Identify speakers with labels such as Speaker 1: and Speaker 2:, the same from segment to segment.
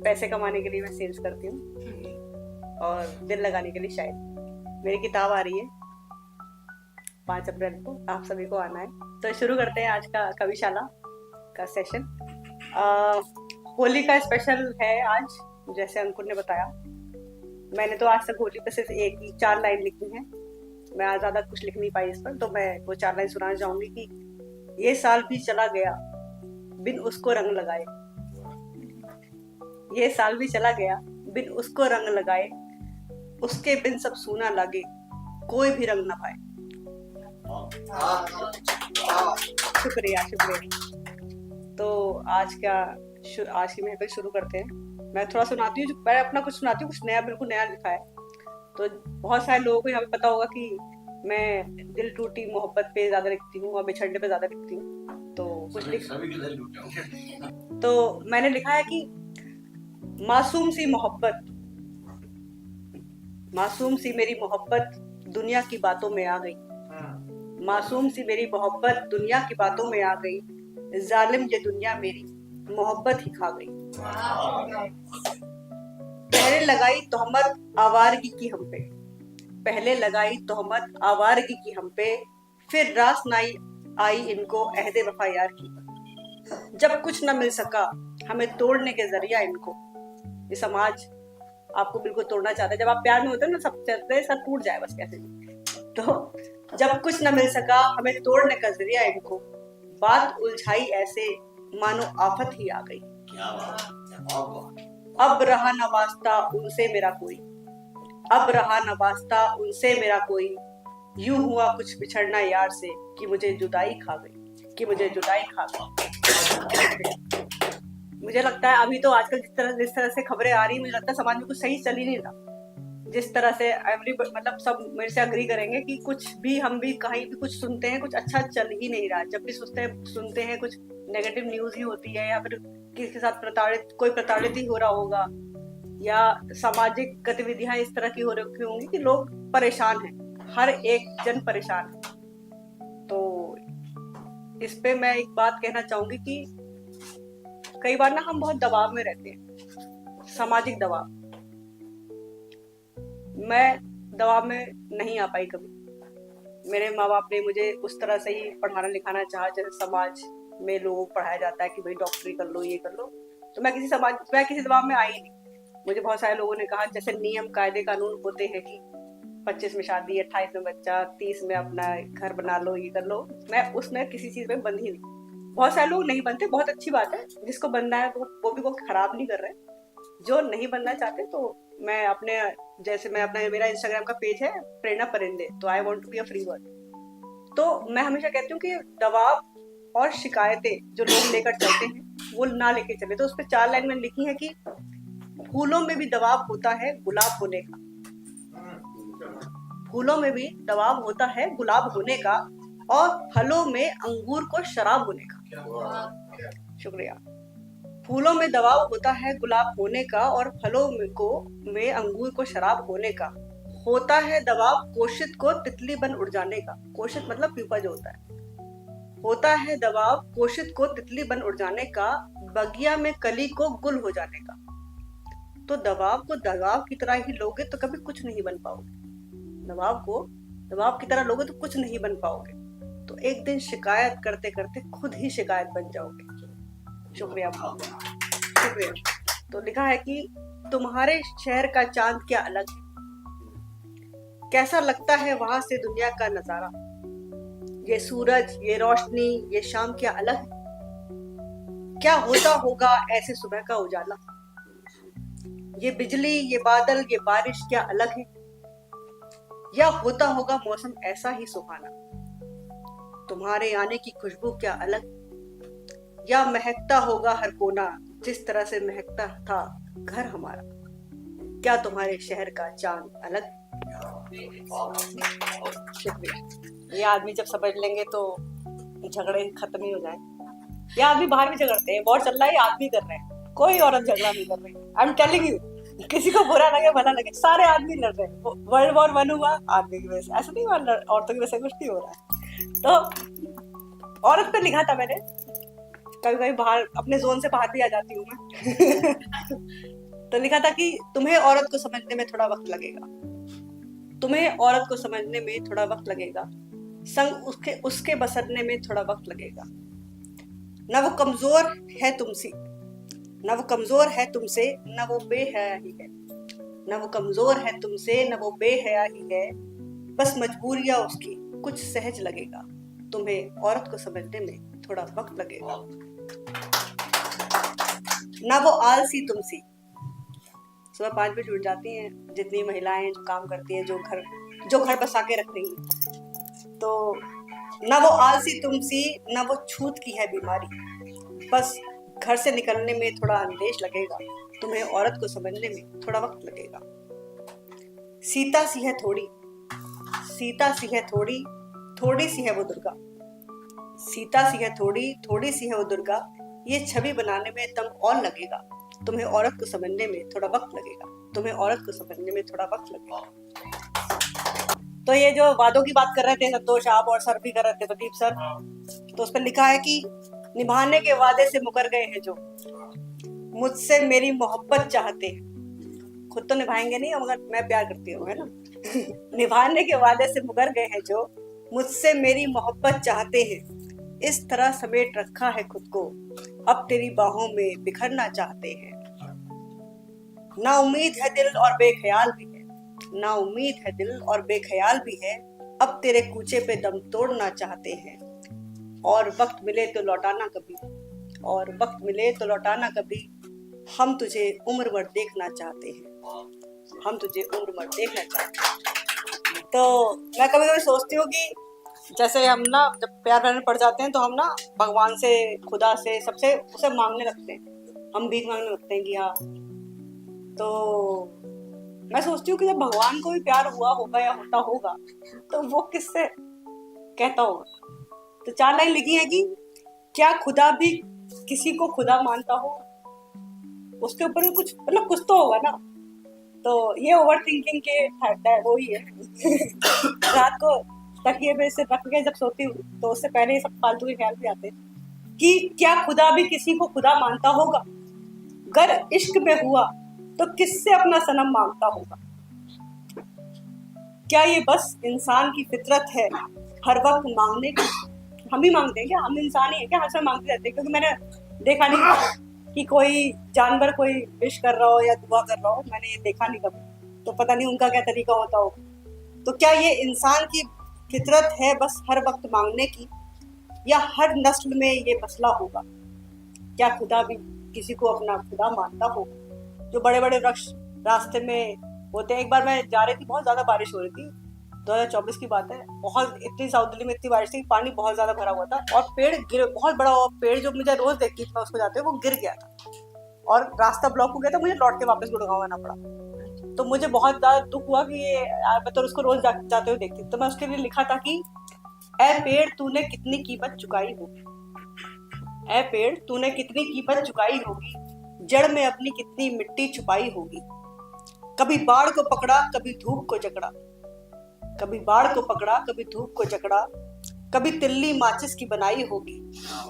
Speaker 1: पैसे कमाने के लिए मैं सेल्स करती हूँ और दिल लगाने के लिए शायद। मेरी किताब आ रही है 5 अप्रैल को, आप सभी को आना है। तो शुरू करते हैं आज का कविशाला का सेशन। होली का स्पेशल है आज, जैसे अंकुर ने बताया। मैंने तो आज तक होली पे सिर्फ 4 लाइन लिखी हैं। मैं आज ज़्यादा कुछ लिख नहीं पाई इस पर, तो मैं वो 4 लाइन सुनाना चाहूंगी कि ये साल भी चला गया बिन उसको रंग लगाए। ये साल भी चला गया बिन उसको रंग लगाए, उसके बिन सब सूना लागे, कोई भी रंग ना पाए। शुक्रिया शुक्रिया। तो आज की महफिल शुरू करते हैं। मैं थोड़ा सुनाती हूँ, मैं अपना कुछ सुनाती हूँ, कुछ नया, बिल्कुल नया लिखा है। तो बहुत सारे लोगों को यहाँ पे पता होगा कि मैं दिल टूटी मोहब्बत पे ज्यादा लिखती हूँ और बिछड़ने पे ज्यादा लिखती हूँ। तो कुछ तो मैंने लिखा है कि मासूम सी मेरी मोहब्बत दुनिया की बातों में आ गई। मासूम सी मेरी मोहब्बत दुनिया की बातों में आ गई, जालिम ये दुनिया मेरी मोहब्बत ही खा गई। पहले लगाई तोहमत आवारगी की हम पे, पहले लगाई तोहमत आवारगी की हम पे, फिर रास नाई आई इनको अहदे वफा यार की। जब कुछ न मिल सका हमें तोड़ने के जरिया इनको। ये समाज आपको बिल्कुल तोड़ना चाहता है। जब आप प्यार में होते हो ना, सब चलते सब टूट जाए बस कैसे भी। तो जब कुछ न मिल सका हमें तोड़ने का जरिया इनको, बात उलझाई ऐसे मानो आफत ही आ गई। अब रहा न वास्ता उनसे मेरा कोई, अब रहा न वास्ता उनसे मेरा कोई, यूं हुआ कुछ बिछड़ना यार से कि मुझे जुदाई खा गई, कि मुझे जुदाई खा गई। मुझे लगता है अभी तो आजकल जिस तरह से खबरें आ रही है, मुझे लगता है समाज में कुछ सही चल ही नहीं रहा। जिस तरह से मतलब सब मेरे से अग्री करेंगे कि कुछ भी हम भी कहीं भी कुछ सुनते हैं, कुछ अच्छा चल ही नहीं रहा। जब भी सुनते हैं कुछ नेगेटिव न्यूज ही होती है, या फिर किसी के साथ कोई प्रताड़ित ही हो रहा होगा, या सामाजिक गतिविधियां इस तरह की हो रखी होंगी कि लोग परेशान हैं, हर एक जन परेशान है। तो इस पे मैं एक बात कहना चाहूंगी कि कई बार ना हम बहुत दबाव में रहते हैं, सामाजिक दबाव। मैं दबाव में नहीं आ पाई कभी। मेरे माँ बाप ने मुझे उस तरह से ही पढ़ाना लिखाना चाहा जैसे समाज में लोगों को पढ़ाया जाता है कि भाई डॉक्टरी कर लो, ये कर लो। तो मैं किसी दबाव में आई नहीं। मुझे बहुत सारे लोगों ने कहा जैसे नियम कायदे कानून होते हैं कि 25 में शादी, 28 में बच्चा, 30 में अपना घर बना लो, ये कर लो। मैं उसमें किसी चीज में बंधी नहीं। बहुत सारे लोग नहीं बनते, बहुत अच्छी बात है। जिसको बनना है वो भी वो खराब नहीं कर रहे। जो नहीं बनना चाहते, तो मैं अपने मेरा इंस्टाग्राम का पेज है प्रेरणा परिंदे, तो I want to be a free bird. तो मैं हमेशा कहती हूँ कि दबाव और शिकायतें जो लोग लेकर चलते हैं वो ना लेके चले। तो उस पर 4 लाइन मैंने लिखी है कि फूलों में भी दबाव होता है गुलाब होने का, फूलों में भी दबाव होता है गुलाब होने का, और फलों में अंगूर को शराब होने का। शुक्रिया। फूलों में दबाव होता है गुलाब होने का, और फलों में अंगूर को शराब होने का। होता है दबाव कोशिश को तितली बन उड़ जाने का। कोशिश मतलब प्यूपा जो होता है। होता है दबाव कोशिश को तितली बन उड़ जाने का, बगिया में कली को गुल हो जाने का। तो दबाव को दबाव की तरह ही लोगे तो कभी कुछ नहीं बन पाओगे। दबाव को दबाव की तरह लोगे तो कुछ नहीं बन पाओगे। तो एक दिन शिकायत करते करते खुद ही शिकायत बन जाओगे। शुक्रिया शुक्रिया। तो लिखा है कि तुम्हारे शहर का चांद क्या अलग है, कैसा लगता है वहां से दुनिया का नजारा। ये सूरज, ये रोशनी, ये शाम क्या अलग है, क्या होता होगा ऐसे सुबह का उजाला। ये बिजली, ये बादल, ये बारिश क्या अलग है, या होता होगा मौसम ऐसा ही सुहाना। तुम्हारे आने की खुशबू क्या अलग, या महकता होगा हर कोना जिस तरह से महकता था घर हमारा। क्या तुम्हारे शहर का चांद अलग। शुक्रिया। ये आदमी जब समझ लेंगे तो झगड़े खत्म ही हो जाए। ये आदमी बाहर भी झगड़ते हैं, वॉर चल रहा है, आदमी कर रहे हैं, कोई औरत झगड़ा नहीं कर रही। आई एम टेलिंग यू, किसी को बुरा लगे भला लगे, सारे आदमी लड़ रहे हैं। वर्ल्ड वॉर 1 हुआ आदमी की वजह से, ऐसा नहीं हुआ औरतों की वजह से कुछ नहीं हो रहा है। तो औरत पे लिखा था मैंने, कभी कभी बाहर अपने जोन से बाहर भी आ जाती हूँ मैं। तो लिखा था कि तुम्हें औरत को समझने में थोड़ा वक्त लगेगा, तुम्हें औरत को समझने में थोड़ा वक्त लगेगा, संग उसके बसरने में थोड़ा वक्त लगेगा। न वो कमजोर है तुमसे, न वो कमजोर है तुमसे, न वो बेहयाही है, न वो कमजोर है तुमसे, न वो बेहयाही है, बस मजबूरियां उसकी कुछ सहज लगेगा, तुम्हें औरत को समझने में थोड़ा वक्त लगेगा। ना वो आलसी तुमसे, सुबह 5 बजे उठ जाती हैं जितनी महिलाएं जो काम करती हैं, जो घर बसा के रख रही हैं, तो ना वो आलसी तुमसी, ना वो छूत की है बीमारी, बस घर से निकलने में थोड़ा अंदेश लगेगा, तुम्हें औरत को समझने में थोड़ा वक्त लगेगा। सीता सी है थोड़ी, सीता सी है थोड़ी, थोड़ी सी है वो दुर्गा, सीता सी है थोड़ी, थोड़ी सी है वो दुर्गा, ये छवि बनाने में दम और लगेगा, तुम्हें औरत को समझने में थोड़ा वक्त लगेगा, तुम्हें औरत को समझने में थोड़ा वक्त लगेगा। तो ये जो वादों की बात कर रहे थे संतोष आप और सर भी कर रहे थे, प्रदीप सर, तो उस पर लिखा है कि निभाने के वादे से मुकर गए हैं जो, मुझसे मेरी मोहब्बत चाहते हैं, खुद तो निभाएंगे नहीं मगर मैं प्यार करती हूँ, है ना। निभाने के वादे से मुकर गए हैं जो, मुझसे मेरी मोहब्बत चाहते हैं, इस तरह समेट रखा है खुद को, अब तेरी बाहों में बिखरना चाहते हैं। ना उम्मीद है दिल और बेख्याल भी है, ना उम्मीद है दिल और बेख्याल भी है, अब तेरे कूचे पे दम तोड़ना चाहते हैं, और वक्त मिले तो लौटाना कभी, और वक्त मिले तो लौटाना कभी, हम तुझे उम्र भर देखना चाहते हैं, हम तुझे उम्र भर देखना चाहते हैं। तो मैं कभी कभी सोचती हूँ कि जैसे हम ना जब प्यार करने पड़ जाते हैं तो हम ना भगवान से, खुदा से, सबसे उसे मांगने लगते हैं, हम भीख मांगने लगते हैं कि हाँ। तो मैं सोचती हूँ कि जब भगवान को भी प्यार हुआ होगा या होता होगा तो वो किससे कहता होगा। तो 4 लाइन लिखी है कि क्या खुदा भी किसी को खुदा मानता हो, उसके ऊपर भी कुछ मतलब कुछ तो होगा ना। तो ये ओवर थिंकिंग के वो ही है। रात को तकिए पे से रख के जब सोती हूँ तो उससे पहले ये सब फालतू के ख्याल भी आते हैं कि क्या खुदा भी किसी को खुदा मानता होगा, गर इश्क में हुआ तो किससे अपना सनम मांगता होगा। क्या ये बस इंसान की फितरत है हर वक्त मांगने की, हम ही मांगते हैं क्या, हम इंसान ही है क्या, हर समय मांगते रहते हैं। क्योंकि मैंने देखा नहीं कि कोई जानवर कोई विश कर रहा हो या दुआ कर रहा हो, मैंने ये देखा नहीं कभी, तो पता नहीं उनका क्या तरीका होता हो। तो क्या ये इंसान की फितरत है बस हर वक्त मांगने की, या हर नस्ल में ये मसला होगा, क्या खुदा भी किसी को अपना खुदा मानता होगा। जो बड़े बड़े वृक्ष रास्ते में होते हैं, एक बार मैं जा रही थी, बहुत ज्यादा बारिश हो रही थी, 2024 की बात है, बहुत इतनी साउथ दिल्ली में इतनी बारिश थी, पानी बहुत ज्यादा भरा हुआ था, और पेड़ गिर, बहुत बड़ा पेड़ जो मुझे रोज देखती थी मैं उसको जाते हुए, वो गिर गया था और रास्ता ब्लॉक हो गया था, मुझे लौट के वापस गुड़गांव आना पड़ा। तो मुझे बहुत ज्यादा दुख हुआ कि ये यार मैं तो उसको रोज जाते हुए देखती थी। तो मैं उसके लिए लिखा था कि ए पेड़ तूने कितनी कीमत चुकाई होगी, ए पेड़ तूने कितनी कीमत चुकाई होगी, जड़ में अपनी कितनी मिट्टी छुपाई होगी, कभी बाढ़ को पकड़ा कभी धूप को जकड़ा, कभी बाढ़ को पकड़ा कभी धूप को जकड़ा, कभी तिल्ली माचिस की बनाई होगी,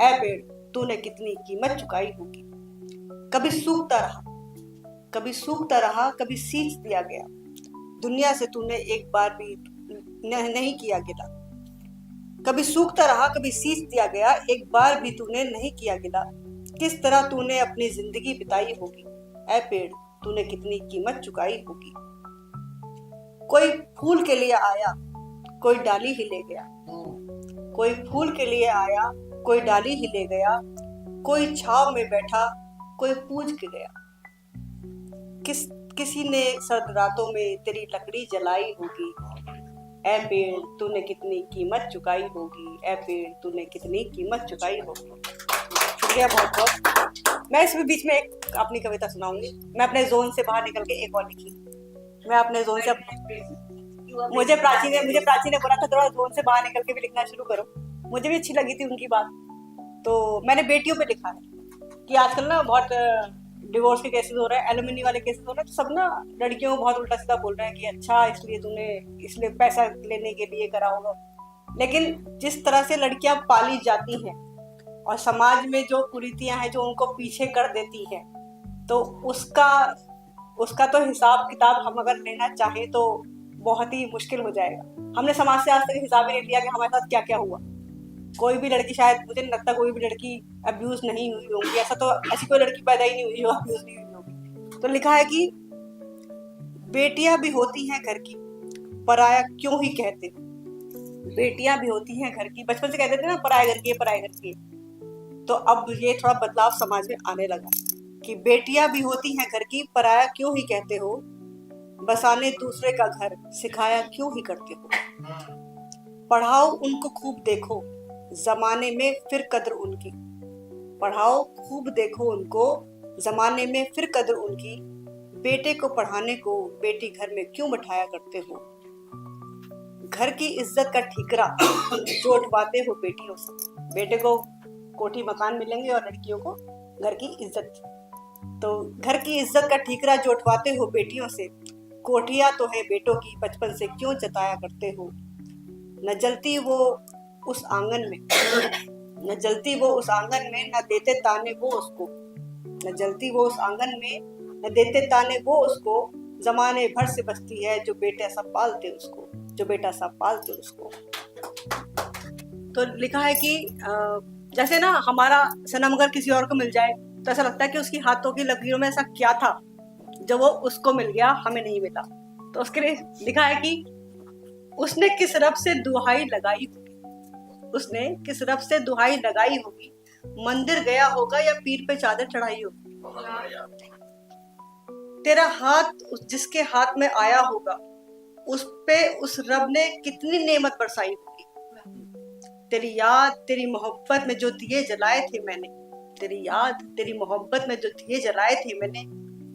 Speaker 1: ए पेड़ तूने कितनी कीमत चुकाई होगी। कभी सूखता रहा कभी सूखता रहा, कभी सींच दिया गया, दुनिया से तूने एक बार भी नहीं किया गिला, कभी सूखता रहा कभी सींच दिया गया, एक बार भी तूने नहीं किया गिला, किस तरह तूने अपनी जिंदगी बिताई होगी, ए पेड़ तूने कितनी कीमत चुकाई होगी। कोई फूल के लिए आया कोई डाली ही ले गया, कोई फूल के लिए आया कोई डाली ही ले गया, कोई छाव में बैठा कोई पूज के गया, किसी ने सर्द रातों में तेरी लकड़ी जलाई होगी, ए पेड़ तूने कितनी कीमत चुकाई होगी, ए पेड़ तूने कितनी कीमत चुकाई होगी। शुक्रिया बहुत बहुत। मैं इसमें बीच में एक अपनी कविता सुनाऊंगी। मैं अपने जोन से बाहर निकल के एक और लिखी। मैं अपने जोन से मुझे प्राची ने बोला था थोड़ा जोन से बाहर निकल के भी लिखना शुरू करो। मुझे भी अच्छी लगी थी उनकी बात, तो मैंने बेटियों पे लिखा है कि आजकल ना बहुत डिवोर्स के केसेस हो रहे हैं, एलुमनी वाले केसेस हो रहे हैं, तो सब ना लड़कियों को बहुत उल्टा सीधा बोल रहे हैं कि अच्छा इसलिए पैसा लेने के लिए करा होगा। लेकिन जिस तरह से लड़कियां पाली जाती हैं और समाज में जो कुरीतियां हैं जो उनको पीछे कर देती हैं, तो उसका उसका तो हिसाब किताब हम अगर लेना चाहें तो बहुत ही मुश्किल हो जाएगा। हमने समाज से आज तक हिसाब ही नहीं लिया कि हमारे साथ क्या क्या हुआ। कोई भी लड़की, शायद मुझे नहीं लगता कोई भी लड़की अब्यूज नहीं हुई होगी, ऐसी कोई लड़की पैदा ही नहीं हुई जो अब्यूज नहीं हुई होगी। तो लिखा है कि बेटियां भी होती हैं घर की, पराया क्यों ही कहते हो। बेटियां भी होती हैं घर की, बचपन से कहते थे ना पराया घर की, पराया घर की। तो अब ये थोड़ा बदलाव समाज में आने लगा कि बेटियां भी होती हैं घर की, पराया क्यों ही कहते हो, बसाने दूसरे का घर सिखाया क्यों ही करते हो। पढ़ाओ उनको खूब देखो, जमाने में फिर कद्र उनकी। पढ़ाओ खूब देखो उनको, जमाने में फिर कद्र उनकी। बेटे को पढ़ाने को बेटी घर में क्यों बैठाया करते हो। घर की इज्जत का ठीकरा जो उठवाते हो बेटियों से। बेटे को कोठी मकान मिलेंगे और लड़कियों को घर की इज्जत। तो घर की इज्जत का ठीकरा जो उठवाते हो बेटियों से। कोठिया तो है बेटों की, बचपन से क्यों जताया करते हो। न जलती वो उस आंगन में, न जलती वो उस आंगन में, न देते ताने वो उसको। न जलती वो उस आंगन में, न देते ताने वो उसको। जमाने भर से बसती है जो बेटा सब पालते उसको, जो बेटा सब पालते उसको। तो लिखा है कि जैसे ना हमारा सनम अगर किसी और को मिल जाए तो ऐसा लगता है कि उसकी हाथों की लकीरों में ऐसा क्या था जो वो उसको मिल गया, हमें नहीं मिला। तो उसके लिए लिखा है कि उसने किस रब से दुहाई लगाई होगी, उसने किस रब से दुहाई लगाई होगी। मंदिर गया होगा या पीर पे चादर चढ़ाई होगी। तेरा हाथ जिसके हाथ में आया होगा, उस पे उस रब ने कितनी नेमत बरसाई होगी। तेरी याद तेरी मोहब्बत में जो दिए जलाए थे मैंने, तेरी याद तेरी मोहब्बत में जो दिए जलाए थे मैंने,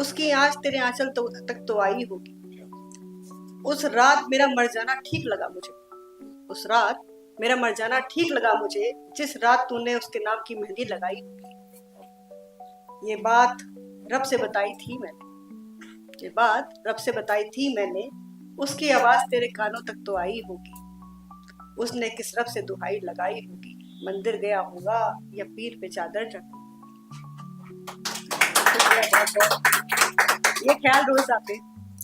Speaker 1: उसकी आँच तेरे आंचल तक तो आई होगी। उस रात मेरा मर जाना ठीक लगा मुझे, उस रात मेरा मर जाना ठीक लगा मुझे, जिस रात तूने उसके नाम की मेहंदी लगाई होगी। ये बात रब से बताई थी मैंने, ये बात रब से बताई थी मैंने, उसकी आवाज तेरे कानों तक तो आई होगी। उसने किस रब से दुहाई लगाई होगी, मंदिर गया होगा या पीर पे चादर चढ़ी। ये ख्याल रोज आते।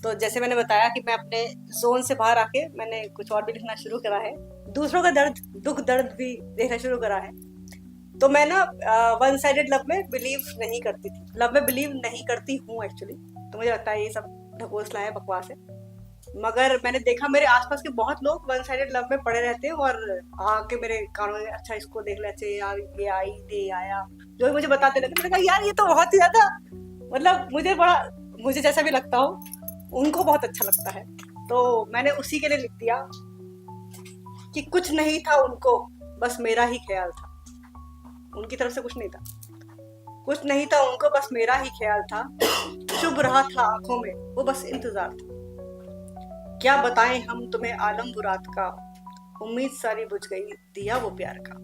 Speaker 1: तो जैसे मैंने बताया कि मैं अपने जोन से बाहर आके मैंने कुछ और भी लिखना शुरू करा है, दूसरों का दर्द दुख दर्द भी देखना शुरू करा है। तो मैं ना वन साइडेड लव में बिलीव नहीं करती थी, लव में बिलीव नहीं करती हूँ एक्चुअली। तो मुझे लगता है ये सब ढकोसला है, बकवास है। मगर मैंने देखा मेरे आसपास के बहुत लोग वन साइडेड लव में पड़े रहते हैं और आके मेरे कानों में अच्छा इसको देख ले, अच्छे यार ये आई ये आया, जो भी मुझे बताते रहते। मैंने कहा यार ये तो बहुत ही ज्यादा, मतलब मुझे जैसा भी लगता हो उनको बहुत अच्छा लगता है। तो मैंने उसी के लिए लिख दिया कि कुछ नहीं था उनको, बस मेरा ही ख्याल था। उनकी तरफ से कुछ नहीं था, कुछ नहीं था उनको, बस मेरा ही ख्याल था। चुभ रहा था आंखों में वो बस इंतजार था। क्या बताएं हम तुम्हें आलम वो रात का, उम्मीद सारी बुझ गई दिया वो प्यार का।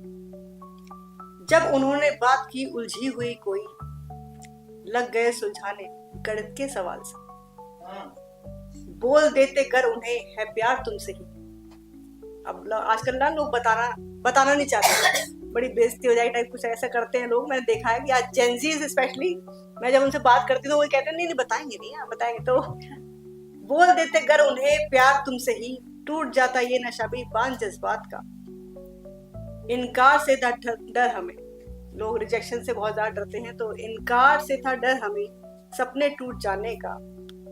Speaker 1: जब उन्होंने बात की उलझी हुई कोई, लग गए सुलझाने गणित के सवाल से। बोल देते कर उन्हें है प्यार तुमसे ही। अब आजकल ना लोग बताना नहीं चाहते, बड़ी बेइज्जती हो जाए टाइप कुछ ऐसा करते हैं लोग। मैंने देखा है कि आज जेंजीज स्पेशली, मैं जब उनसे बात करती हूँ तो वो कहते हैं नहीं बताएंगे नहीं, बताएंगे। तो बोल देते कर उन्हें प्यार तुमसे ही, टूट जाता ये नशा भी बांध जज्बात का। इनकार से था डर हमें, लोग रिजेक्शन से बहुत ज्यादा डरते हैं, तो इनकार से था डर हमें, सपने टूट जाने का।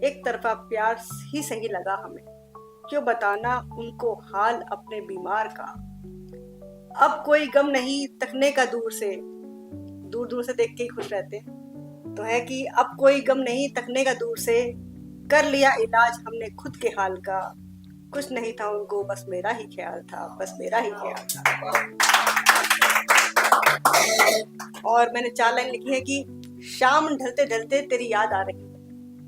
Speaker 1: एक तरफा प्यार ही सही लगा हमें, क्यों बताना उनको हाल अपने बीमार का। अब कोई गम नहीं तकने का दूर दूर से देख के ही खुश रहते हैं। तो है कि अब कोई गम नहीं तकने का दूर से, कर लिया इलाज हमने खुद के हाल का। कुछ नहीं था उनको बस मेरा ही ख्याल था, बस मेरा ही ख्याल था। और मैंने 4 लाइन लिखी है कि शाम ढलते ढलते तेरी याद आ रही है।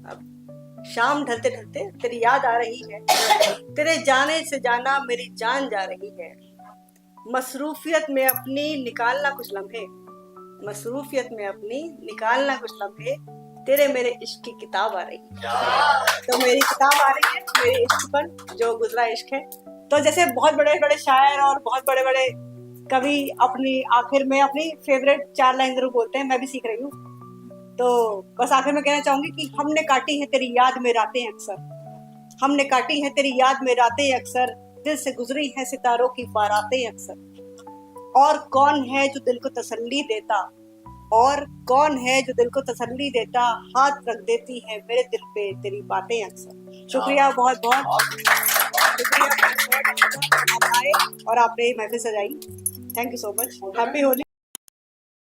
Speaker 1: अब शाम ढलते ढलते तेरी याद आ रही है, तेरे जाने से जाना मेरी जान जा रही है। मसरूफियत में अपनी निकालना कुछ लम्हे, मसरूफियत में अपनी निकालना कुछ लम्हे, तेरे मेरे इश्क की किताब आ रही है। तो मेरी किताब आ रही है, मेरे इश्क पर जो गुजरा इश्क है। तो जैसे बहुत बड़े बड़े शायर और बहुत बड़े बड़े कवि अपनी आखिर में अपनी फेवरेट 4 लाइन जरूर बोलते हैं, मैं भी सीख रही हूँ। तो बस आखिर में कहना चाहूंगी कि हमने काटी है तेरी याद में रातें अक्सर, हमने काटी है तेरी याद में रातें अक्सर, दिल से गुजरी है सितारों की बारातें अक्सर। और कौन है जो दिल को तसल्ली देता, और कौन है जो दिल को तसल्ली देता, हाथ रख देती है मेरे दिल पे तेरी बातें अक्सर। शुक्रिया, बहुत बहुत शुक्रिया, आप आए और आपने महफिल सजाई। Thank you so much. Happy Holi.